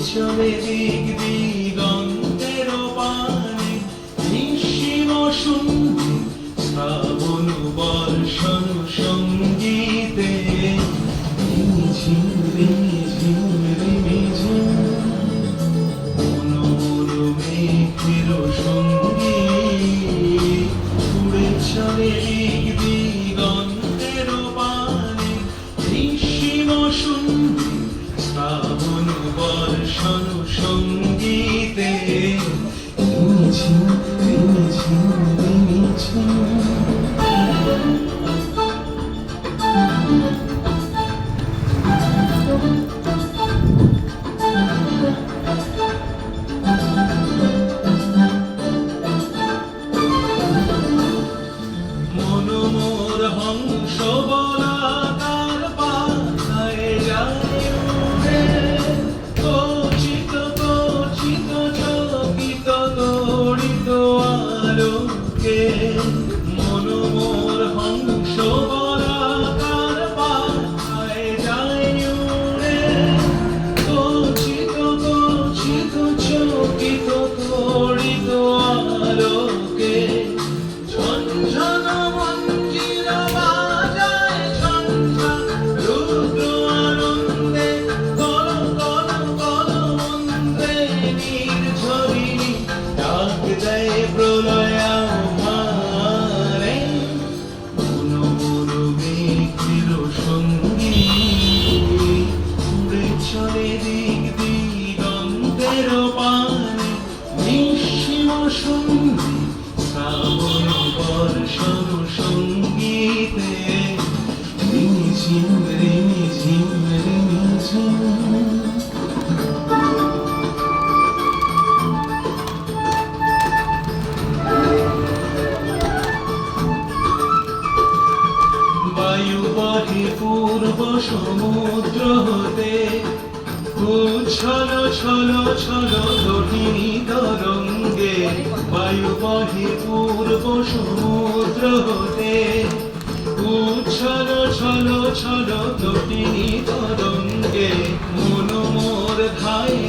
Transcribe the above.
চলে দিক দিগন্তের পানে নিঃসীম শুনবে শ্রাবণ বর্ষণ সঙ্গীতে ঝিম ঝিম ঝিম মনোর মেঘের সঙ্গী উড়ে চলে দিক দিগন্তের পানে নিঃসীম শুনবে শ্রাবণ বর্ষণ সঙ্গীতে ঝিম ঝিম ঝিম মনোমোর হংস বলাকার পাতায় যায় উড়ে কচিত কচিত চকিত তড়িত আলোকে মনোমোর হংস বলাকার পাতায় যায় উড়ে কচিত কচিত চকিত তড়িত আলোকে ঝনঝন মঞ্জির বাজায় ঝনঝন রুদ্র আনন্দে কল কল কল মন্দে নির্ঝরিণী ডাক দেয় প্রলয় আমারে মনোমোর মেঘের সঙ্গী উড়ে চলে দিক দিগন্তের পানে নিঃসীম শুনবে শ্রাবণ বর্ষণ সঙ্গীতে ঝিম ঝিম ঝিম বায়ু বহে পূর্ব সমুদ্র হতে উচ্ছল ছল ছল জটিনী তরঙ্গে বায়ু বহে পূর্ব সমুদ্র হতে উচ্ছল ছল ছল জটিনী তরঙ্গে মনোমোর ধায়